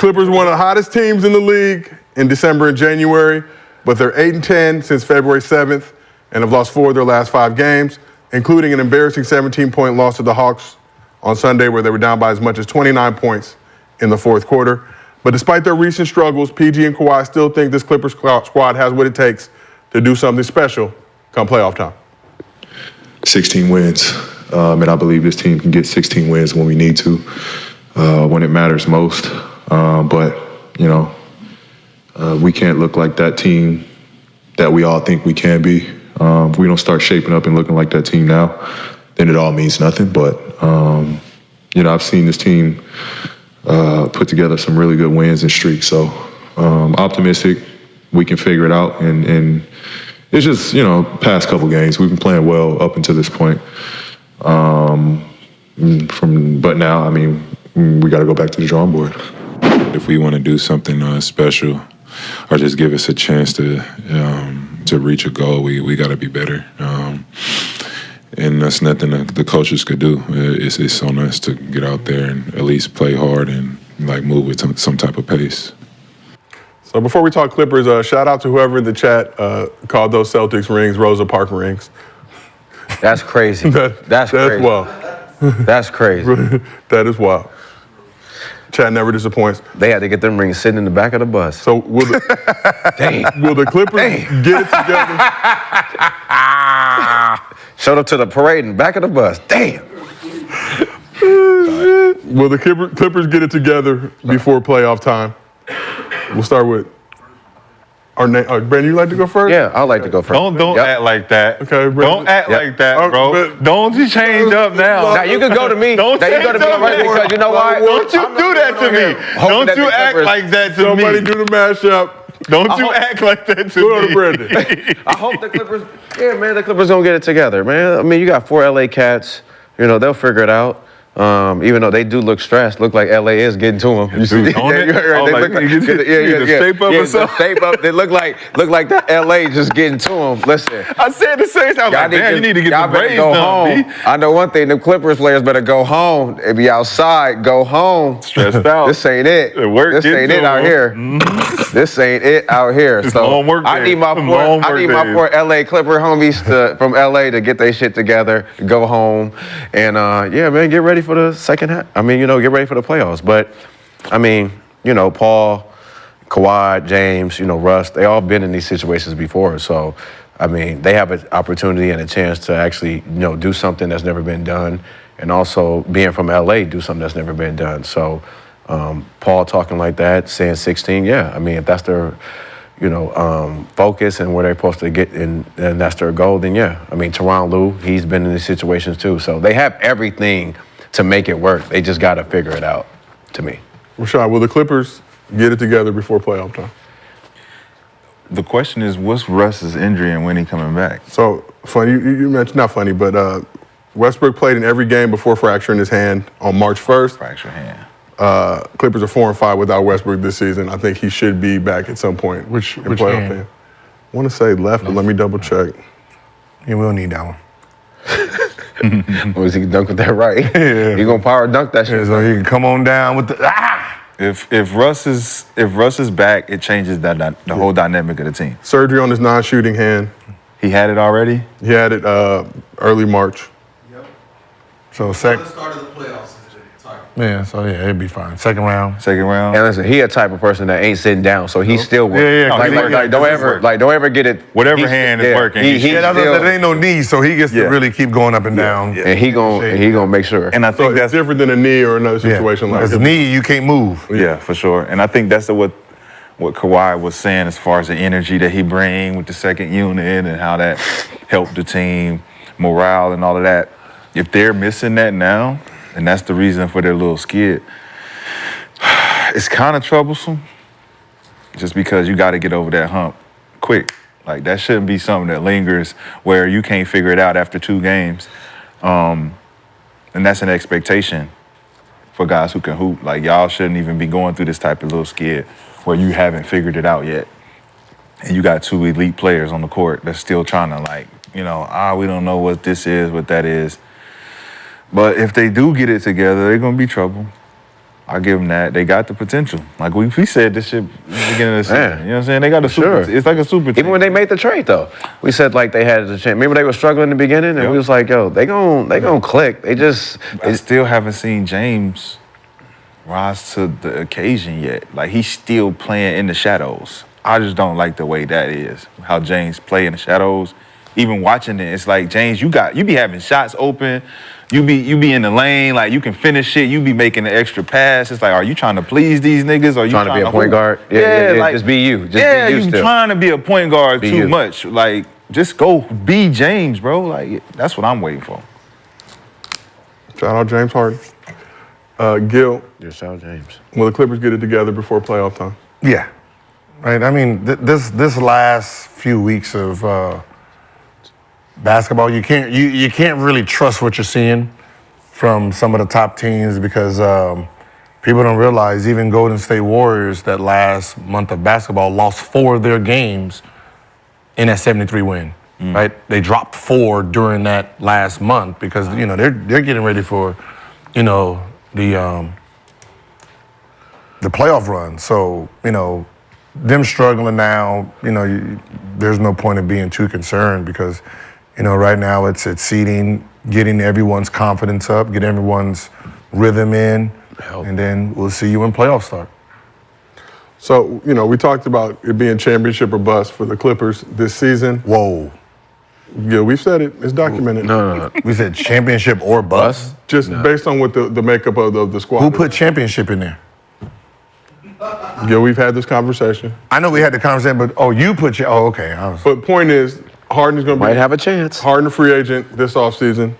Clippers one of the hottest teams in the league in December and January, but they're 8-10 since February 7th and have lost 4 of their last 5 games, including an embarrassing 17-point loss to the Hawks on Sunday where they were down by as much as 29 points in the fourth quarter. But despite their recent struggles, PG and Kawhi still think this Clippers squad has what it takes to do something special come playoff time. 16 wins, and I believe this team can get 16 wins when we need to, when it matters most. But, you know, we can't look like that team that we all think we can be. If we don't start shaping up and looking like that team now, then it all means nothing. But, you know, I've seen this team put together some really good wins and streaks. So optimistic we can figure it out. And it's just, you know, past couple games, we've been playing well up until this point. But now, I mean, we got to go back to the drawing board. If we want to do something special or just give us a chance to reach a goal, we got to be better. And that's nothing the coaches could do. It's on us to get out there and at least play hard and like move with some type of pace. So before we talk Clippers, shout out to whoever in the chat called those Celtics rings Rosa Parks rings. That's crazy. That's crazy. Wild. That's crazy. That is wild. Chat never disappoints. They had to get them rings sitting in the back of the bus. So will the Clippers get it together? Showed up to the parade in the back of the bus. Damn. Will the Clippers get it together before playoff time? We'll start with our name. Brandon, you like to go first? Yeah, I'd like to go first. Don't act like that. Okay, Brandon. Don't act like that, bro. Don't you change up now. Now you can go to me. Don't now you go to me right because you know why? Don't you do that to me. Don't you act like that to me. Somebody do the mashup. Don't you act like that to me. Brandon. I hope the Clippers, the Clippers gonna get it together, man. I mean, you got 4 LA cats. You know, they'll figure it out. Even though they do look stressed, look like LA is getting to them. You see, shape up or something. Shape up. They look like that LA just getting to them. Listen, I said the same time. Like, man, you need to get the Braves go done, home. I know one thing: the Clippers players better go home. They be outside. Go home. Stressed out. This ain't it. This ain't it out here. This ain't it out here. So I need my poor LA Clipper homies from LA to get their shit together, go home, and man, get ready for the second half. I mean, get ready for the playoffs. But, I mean, Paul, Kawhi, James, Russ, they all been in these situations before. So, I mean, they have an opportunity and a chance to actually, do something that's never been done. And also, being from LA, do something that's never been done. So, Paul talking like that, saying 16, I mean, if that's their, focus and where they're supposed to get and that's their goal, then I mean, Tyronn Lue, he's been in these situations too. So they have everything to make it work. They just got to figure it out, to me. Rashad, will the Clippers get it together before playoff time? The question is, what's Russ's injury and when he coming back? So, funny, you mentioned, not funny, but Westbrook played in every game before fracturing his hand on March 1st. Fractured hand. Clippers are 4-5 without Westbrook this season. I think he should be back at some point. Which playoff game? I want to say left, but let me double check. Yeah, we don't need that one. Or is he dunk with that right? Yeah. He gonna power dunk that shit. Yeah, so he can come on down with the If Russ is back, it changes the whole dynamic of the team. Surgery on his non-shooting hand. He had it already? He had it early March. Yep. So the start of the playoffs is the target. Yeah, so it'd be fine. Second round. And listen, he a type of person that ain't sitting down, so he still working. Don't ever get it. Whatever hand is working. There ain't no knee, so he gets to really keep going up and down. And he gonna make sure. And I think that's different than a knee or another situation like that. As a knee, you can't move. Yeah, for sure. And I think that's what Kawhi was saying as far as the energy that he bring with the second unit and how that helped the team, morale and all of that. If they're missing that now, and that's the reason for their little skid, it's kind of troublesome just because you got to get over that hump quick. Like, that shouldn't be something that lingers where you can't figure it out after 2 games. And that's an expectation for guys who can hoop. Like, y'all shouldn't even be going through this type of little skid where you haven't figured it out yet. And you got 2 elite players on the court that's still trying to, we don't know what this is, what that is. But if they do get it together, they're going to be trouble. I give them that. They got the potential. Like we said this shit at the beginning of the season. Man. You know what I'm saying? They got a super. It's like a super team. Even when they made the trade, though, we said like they had the chance. Remember they were struggling in the beginning, and we was like, yo, they gon' click. I still haven't seen James rise to the occasion yet. Like he's still playing in the shadows. I just don't like the way that is. How James play in the shadows. Even watching it, it's like James, you be having shots open. You be in the lane, like you can finish shit. You be making the extra pass. It's like, are you trying to please these niggas? Or are you trying to be a point guard? Yeah, like, just be you. Just be you still. Trying to be a point guard too much. Like, just go be James, bro. Like, that's what I'm waiting for. Shout out James Harden. Gil. Yeah, shout out James. Will the Clippers get it together before playoff time? Yeah. Right. I mean, this last few weeks of basketball, you can't really trust what you're seeing from some of the top teams because people don't realize even Golden State Warriors that last month of basketball lost 4 of their games in that 73 win. Right? They dropped 4 during that last month because they're getting ready for the playoff run. So them struggling now, there's no point in being too concerned because. Right now it's seeding, getting everyone's confidence up, get everyone's rhythm in, and then we'll see you when playoffs start. So, we talked about it being championship or bust for the Clippers this season. Whoa. Yeah, we've said it. It's documented. No. We said championship or bust? Just based on what the makeup of the squad. Who put championship in there? Yeah, we've had this conversation. I know we had the conversation, but you put your. Oh, okay. But point is, Harden's going to might have a chance. Harden a free agent this offseason.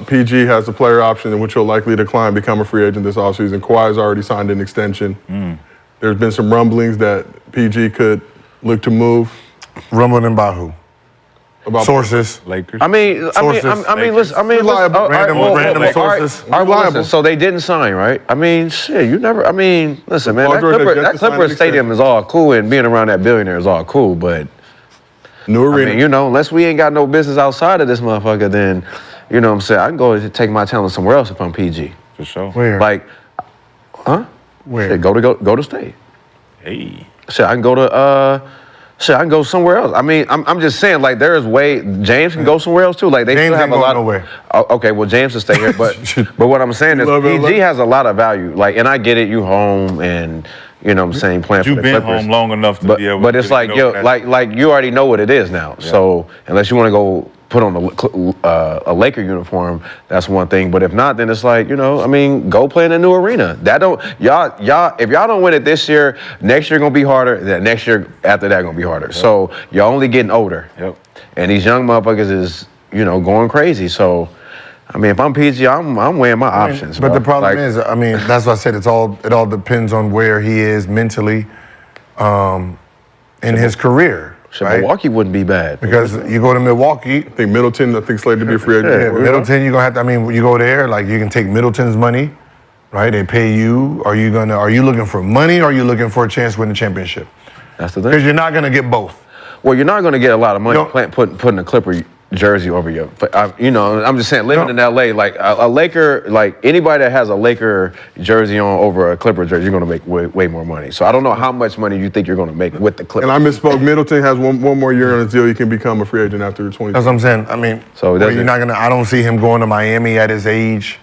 PG has the player option in which he'll likely decline, become a free agent this offseason. Kawhi's already signed an extension. There's been some rumblings that PG could look to move. Rumbling about who? About sources. Lakers. I mean, listen. Random sources. Listen, so they didn't sign, right? I mean, shit, you never. I mean, listen, man. That Clippers stadium is all cool, and being around that billionaire is all cool, but. New arena. I mean, unless we ain't got no business outside of this motherfucker, then, what I'm saying, I can go and take my talent somewhere else if I'm PG. For sure. Where? Like, huh? Where? Shit, go to state. Hey. Shit, I can go to, I can go somewhere else. I mean, I'm just saying, like, James can go somewhere else too. Like, they James still have ain't a lot going nowhere. Okay, well, James will stay here, but what I'm saying is PG has a lot of value. Like, and I get it, you home and, playing for the Clippers. You've been home long enough to be able to. But it's like, like you already know what it is now. Yeah. So unless you want to go put on a Laker uniform, that's one thing. But if not, then it's like, go play in a new arena. If y'all don't win it this year, next year gonna be harder. Then next year after that gonna be harder. Yep. So you're only getting older. Yep. And these young motherfuckers is, going crazy. So. I mean, if I'm PG, I'm weighing my options. But the problem is, that's what I said. It all depends on where he is mentally, in his career. Right? Milwaukee wouldn't be bad because you go to Milwaukee. I think Middleton. I think slated to be a free agent. Yeah, Middleton. You're gonna have to. I mean, you go there, like you can take Middleton's money, right? They pay you. Are you looking for money? Or are you looking for a chance to win the championship? That's the thing. Because you're not gonna get both. Well, you're not gonna get a lot of money putting a Clipper jersey over you. But I'm just saying, living in LA, like a Laker, like anybody that has a Laker jersey on over a Clipper jersey, you're gonna make way more money. So I don't know how much money you think you're gonna make with the Clippers. And I misspoke. Middleton has one more year on his deal. He can become a free agent after the 20. That's what I'm saying. I mean, so you're not gonna. I don't see him going to Miami at his age.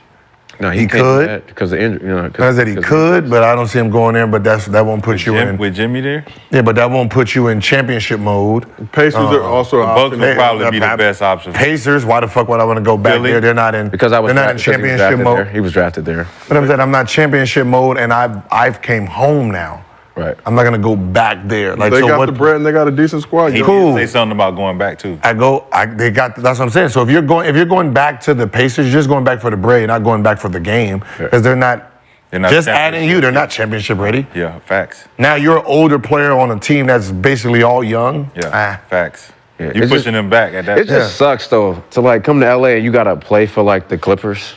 No, he could because the injury. I said he could, but I don't see him going there. But that won't put you in. With Jimmy there? Yeah, but that won't put you in championship mode. Pacers are also. The Bucks would probably be the best option. Pacers, why the fuck would I want to go back there? They're not in. Because they're not in championship mode. He was drafted there. But I'm saying I'm not championship mode, and I've came home now. Right. I'm not gonna go back there. Like they got the bread and they got a decent squad. He did say something about going back too. That's what I'm saying. So if you're going back to the Pacers, you're just going back for the bread, you're not going back for the game because they're not just adding you. They're not championship ready. Yeah, facts. Now you're an older player on a team that's basically all young. Yeah, facts. Yeah, you're pushing them back at that. It just sucks though to like come to LA and you gotta play for like the Clippers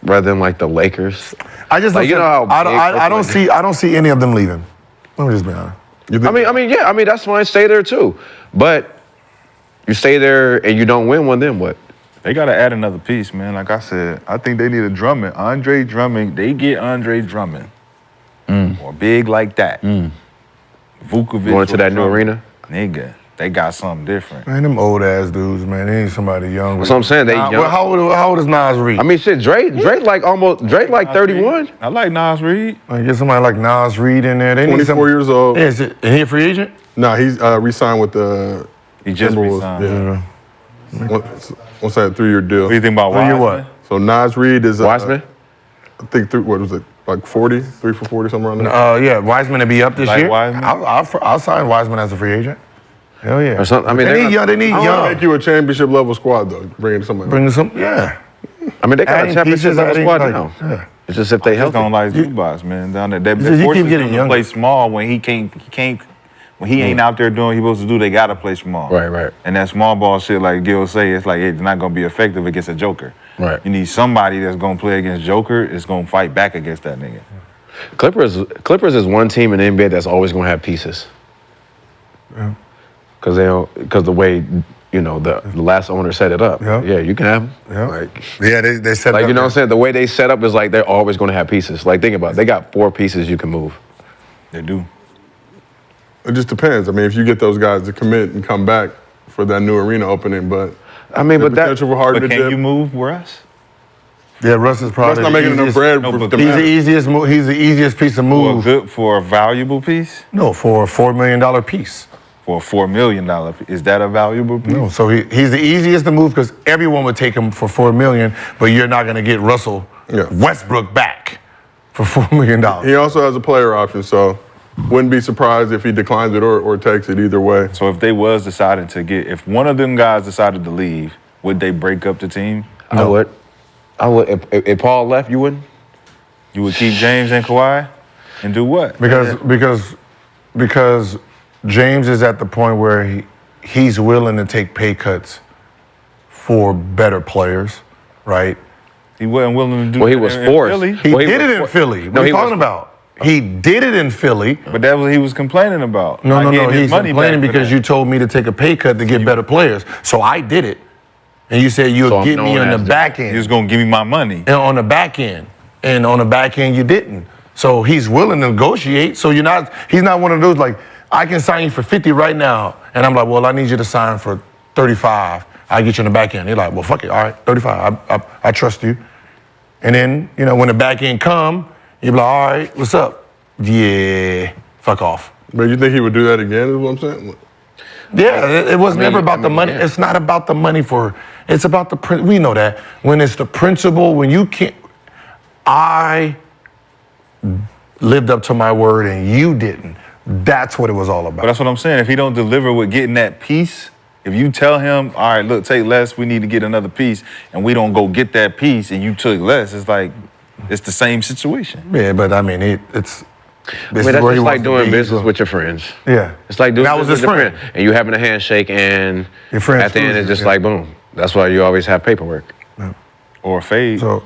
rather than like the Lakers. I just like, I don't see any of them leaving. Let me just be honest. I mean that's fine. Stay there too, but you stay there and you don't win one. Then what? They got to add another piece, man. Like I said, I think they need a Drummond. Andre Drummond, they get Andre Drummond. Or big like that. Vukovic. Going to that new arena? Nigga, they got something different. Man, them old ass dudes, man. They need somebody young. That's what I'm saying. They young. Well, how old is Nas Reed? I mean, shit, Drake like 31. I like Nas Reed. Like, get somebody like Nas Reed in there. They need 24 years old. Yeah, is he a free agent? No, he's re-signed with the He just Timberwolves. resigned. Yeah. Once that 3-year deal. What do you think about Three-year Wiseman? what? So Nas Reed is Wiseman? I think what was it, like 40, 3 for 40, somewhere around there. Yeah, Wiseman to be up this Like year. Wiseman? I'll sign Wiseman as a free agent. Hell yeah. Or something. I mean, they need young. They need I want to young. make you a championship level squad though. Bringing somebody. Bring some. Yeah. I mean, they got Adding a championship pieces, level adding, squad like, now. yeah. It's just if they I just help. don't like Zubas, man, down there. They keep forcing getting him to younger. play small when he can't. When he ain't out there doing what he's supposed to do, they gotta play small. Right. And that small ball shit, like Gil say, it's like it's not gonna be effective against a Joker. Right. You need somebody that's gonna play against Joker. Is gonna fight back against that nigga. Clippers is one team in the NBA that's always gonna have pieces. Yeah. Because the way the last owner set it up. Yeah. Yeah, you can have them. Yeah. Like, Yeah, they said you know what I'm saying? The way they set up is like they're always gonna have pieces. Like think about it. They got 4 pieces you can move. They do. It just depends. I mean, if you get those guys to commit and come back for that new arena opening, but I mean, the but that potential for Harden But to can dip. you move Russ? Yeah, Russ is probably Russ not making enough easiest- bread No, for but the He's the matter. easiest. He's the easiest piece of move. For a valuable piece? No, for a $4 million piece. For a $4 million piece. Is that a valuable piece? No, so he's the easiest to move because everyone would take him for $4 million, but you're not going to get Russell Westbrook back for $4 million. He also has a player option, so wouldn't be surprised if he declines it or takes it either way. So if they was deciding to if one of them guys decided to leave, would they break up the team? I would. If Paul left, you wouldn't? You would keep James and Kawhi and do what? Because James is at the point where he's willing to take pay cuts for better players, right? He wasn't willing to do Well, he that was in forced. Philly. He did it in Philly. What are you talking about? He did it in Philly. But that's what he was complaining about. No. Not getting his He's money complaining back for because that. you told me to take a pay cut to get better players. So I did it. And you said you'll So I'm get me known on the as back He end. was gonna give me my money. And on the back end. And on the back end, you didn't. So he's willing to negotiate. So he's not one of those like, I can sign you for 50 right now. And I'm like, well, I need you to sign for 35. I'll get you on the back end. He's like, well, fuck it. All right, 35. I trust you. And then, when the back end come, you're like, all right, what's up? Yeah, fuck off. But you think he would do that again, is what I'm saying? Yeah, it was never about the money. Yeah. It's not about the money it's about the, we know that. When it's the principle, when you can't, I lived up to my word and you didn't. That's what it was all But about. that's what I'm saying. If he don't deliver with getting that piece, if you tell him, all right, look, take less, we need to get another piece, and we don't go get that piece and you took less, it's like, it's the same situation. Yeah, but I mean, it's That's just like doing business with your friends. Yeah. It's like doing That was business his with your friend. And you having a handshake and Your friend at the end screws it's you, just yeah. like boom. That's why you always have paperwork. Or a fade. So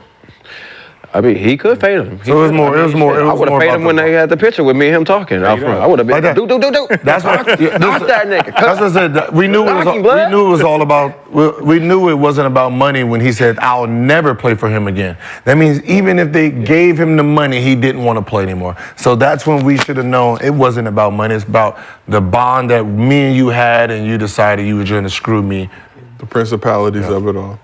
I mean, he could fade him. So it was more I would have faded him when they had the picture with me and him talking out front. I would have been Like that. do. That's what Knock that nigga. That's what I said. that We knew it was all about. We knew it wasn't about money when he said, "I'll never play for him again." That means even if they gave him the money, he didn't want to play anymore. So that's when we should have known it wasn't about money. It's about the bond that me and you had, and you decided you were going to screw me. The principalities of it all.